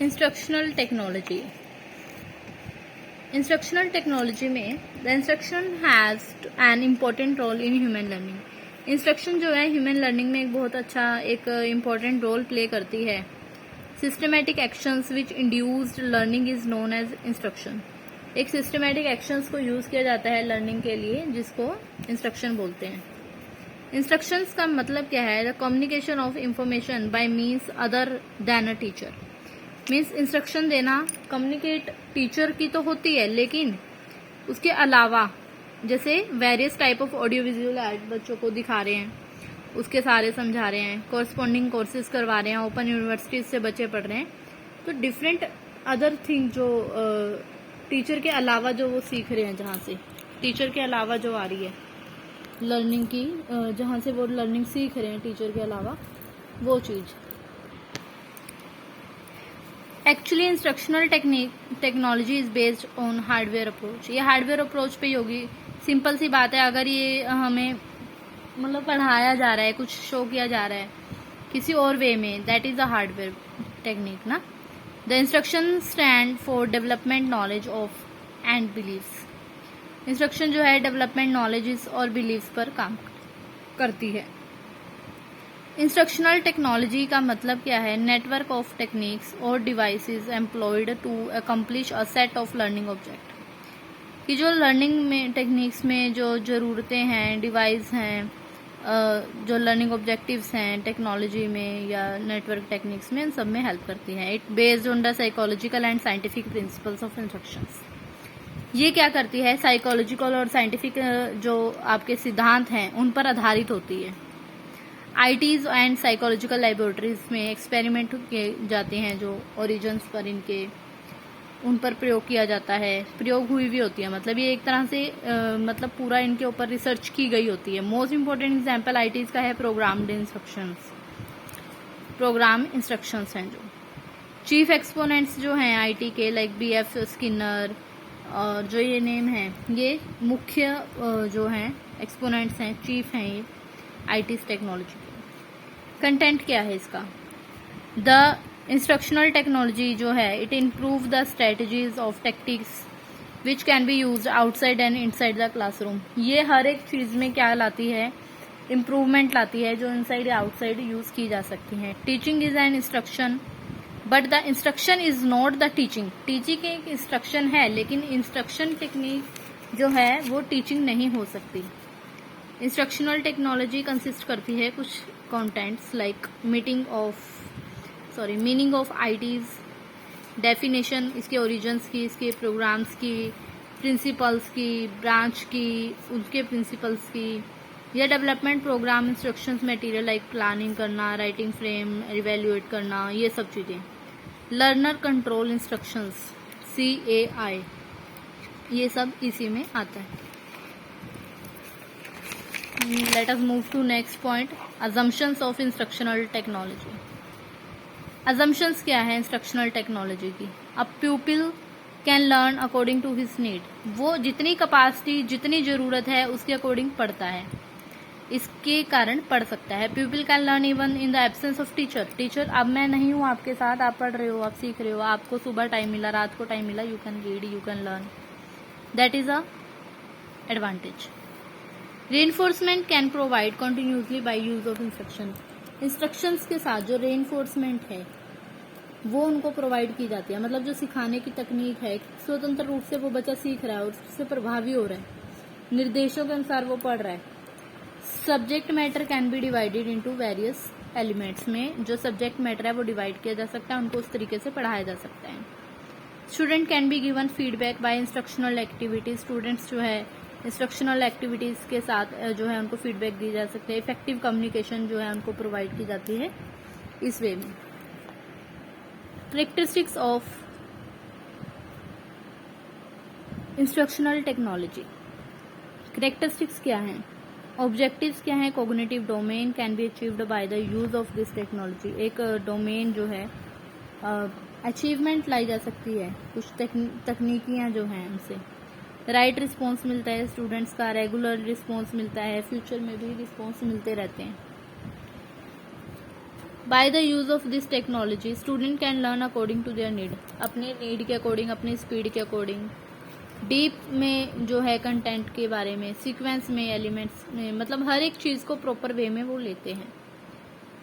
Instructional technology. Instructional technology में the instruction has an important role in human learning. Instruction जो है human learning में एक बहुत अच्छा एक इम्पोर्टेंट रोल प्ले करती है। Systematic actions which induced learning is known as instruction. एक सिस्टमेटिक एक्शंस को यूज किया जाता है लर्निंग के लिए, जिसको इंस्ट्रक्शन बोलते हैं। इंस्ट्रक्शंस का मतलब क्या है? The communication of information bye means other than a teacher. Means instruction देना कम्युनिकेट टीचर की तो होती है, लेकिन उसके अलावा जैसे various type of audio visual add बच्चों को दिखा रहे हैं, उसके सारे समझा रहे हैं, कॉरस्पॉन्डिंग कोर्सेज करवा रहे हैं, ओपन यूनिवर्सिटीज से बच्चे पढ़ रहे हैं, तो डिफरेंट अदर थिंग जो टीचर के अलावा जो वो सीख रहे हैं, जहाँ से टीचर के अलावा जो आ रही है लर्निंग की, जहाँ से वो लर्निंग सीख रहे हैं टीचर के अलावा, वो चीज़। Actually instructional technology is based on hardware approach. ये हार्डवेयर अप्रोच पे होगी। सिंपल सी बात है, अगर ये हमें मतलब पढ़ाया जा रहा है, कुछ शो किया जा रहा है किसी और वे में, that is a hardware technique ना। The instruction stand for development knowledge of and believes. Instruction जो है डेवलपमेंट नॉलेजेस और बिलीव्स पर काम करती है। इंस्ट्रक्शनल टेक्नोलॉजी का मतलब क्या है? नेटवर्क ऑफ टेक्निक्स और devices employed to accomplish a set of learning object. कि जो लर्निंग में टेक्निक्स में जो ज़रूरतें हैं, डिवाइस हैं, जो लर्निंग ऑब्जेक्टिव्स हैं टेक्नोलॉजी में या नेटवर्क टेक्निक्स में, इन सब में हेल्प करती हैं। It based on the psychological and scientific principles of instructions. ये क्या करती है? साइकोलॉजिकल और साइंटिफिक जो आपके सिद्धांत हैं उन पर आधारित होती है। आईटीज एंड साइकोलॉजिकल लेबोरेटरीज में एक्सपेरिमेंट किए जाते हैं, जो ओरिजिन्स पर इनके उन पर प्रयोग किया जाता है, प्रयोग हुई भी होती है। मतलब ये एक तरह से मतलब पूरा इनके ऊपर रिसर्च की गई होती है। मोस्ट इंपॉर्टेंट एग्जांपल आईटीज का है प्रोग्राम इंस्ट्रक्शंस हैं। जो चीफ एक्सपोनेंट्स जो हैं आईटी के, लाइक बीएफ स्किनर और जो ये नेम है, ये मुख्य जो हैं एक्सपोनेंट्स हैं, चीफ हैं ये आईटी टेक्नोलॉजी। कंटेंट क्या है इसका? द इंस्ट्रक्शनल टेक्नोलॉजी जो है, it improve the strategies of tactics which can be use outside and inside the classroom. ये हर एक चीज में क्या लाती है? इम्प्रूवमेंट लाती है, जो इनसाइड या आउटसाइड यूज की जा सकती है। Teaching is an instruction but the instruction is not the teaching. Teaching एक इंस्ट्रक्शन है, लेकिन इंस्ट्रक्शन टेक्निक जो है वो टीचिंग नहीं हो सकती। इंस्ट्रक्शनल टेक्नोलॉजी कंसिस्ट करती है कुछ contents like meaning of ITs, definition इसके ओरिजिन्स की, इसके प्रोग्राम्स की, प्रिंसिपल्स की, ब्रांच की, उसके प्रिंसिपल्स की, या development programme instructions material like planning करना, राइटिंग फ्रेम, इवेल्युएट करना, ये सब चीज़ें। लर्नर कंट्रोल इंस्ट्रक्शंस CAI, ये सब इसी में आता है। Let us move to next point, assumptions of instructional technology. Assumptions क्या है इंस्ट्रक्शनल टेक्नोलॉजी की? A pupil can learn according to his need. वो जितनी कैपेसिटी, जितनी ज़रूरत है उसके अकॉर्डिंग पढ़ता है, इसके कारण पढ़ सकता है। Pupil can learn even in the absence of teacher. Teacher अब मैं नहीं हूँ आपके साथ, आप पढ़ रहे हो, आप सीख रहे हो, आपको सुबह टाइम मिला, रात को टाइम मिला, you can read, you can learn. That is a advantage. Reinforcement can provide continuously by use of instruction. Instructions के साथ जो रेनफोर्समेंट है वो उनको प्रोवाइड की जाती है। मतलब जो सिखाने की तकनीक है, स्वतंत्र रूप से वो बच्चा सीख रहा है और उससे प्रभावी हो रहा है, निर्देशों के अनुसार वो पढ़ रहा है। Subject matter can be divided into various elements. में जो सब्जेक्ट मैटर है वो डिवाइड किया जा सकता है, उनको उस तरीके से पढ़ाया जा सकता है। Student can be given feedback by instructional activities. Students जो है इंस्ट्रक्शनल एक्टिविटीज के साथ जो है उनको फीडबैक दी जा सकती है। इफेक्टिव कम्युनिकेशन जो है उनको प्रोवाइड की जाती है इस वे में। Characteristics of instructional technology. Characteristics क्या हैं? ऑब्जेक्टिव्स क्या हैं? Cognitive domain can be achieved by the use of this technology. एक डोमेन जो है अचीवमेंट लाई जा सकती है कुछ तकनीकियां जो हैं उनसे। राइट रिस्पॉन्स मिलता है स्टूडेंट्स का, रेगुलर रिस्पॉन्स मिलता है, फ्यूचर में भी रिस्पॉन्स मिलते रहते हैं। By the use of this technology student can learn according to their need, अपने नीड के अकॉर्डिंग, अपनी स्पीड के अकॉर्डिंग, डीप में जो है कंटेंट के बारे में, सीक्वेंस में, एलिमेंट्स में, मतलब हर एक चीज़ को प्रॉपर वे में वो लेते हैं।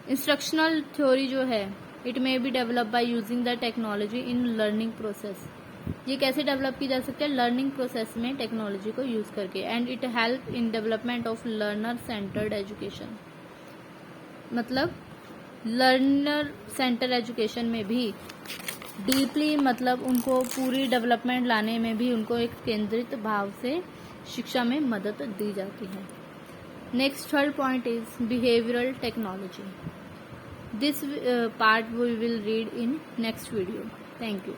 इंस्ट्रक्शनल थ्योरी जो है it may be develop by using the technology in learning process, ये कैसे डेवलप की जा सकती है, लर्निंग प्रोसेस में टेक्नोलॉजी को यूज करके। And it help in development of learner centred education, मतलब लर्नर सेंटर एजुकेशन में भी डीपली, मतलब उनको पूरी डेवलपमेंट लाने में भी उनको एक केंद्रित भाव से शिक्षा में मदद दी जाती है। Next third point is behavioural technology. This part we will read in next video. Thank you.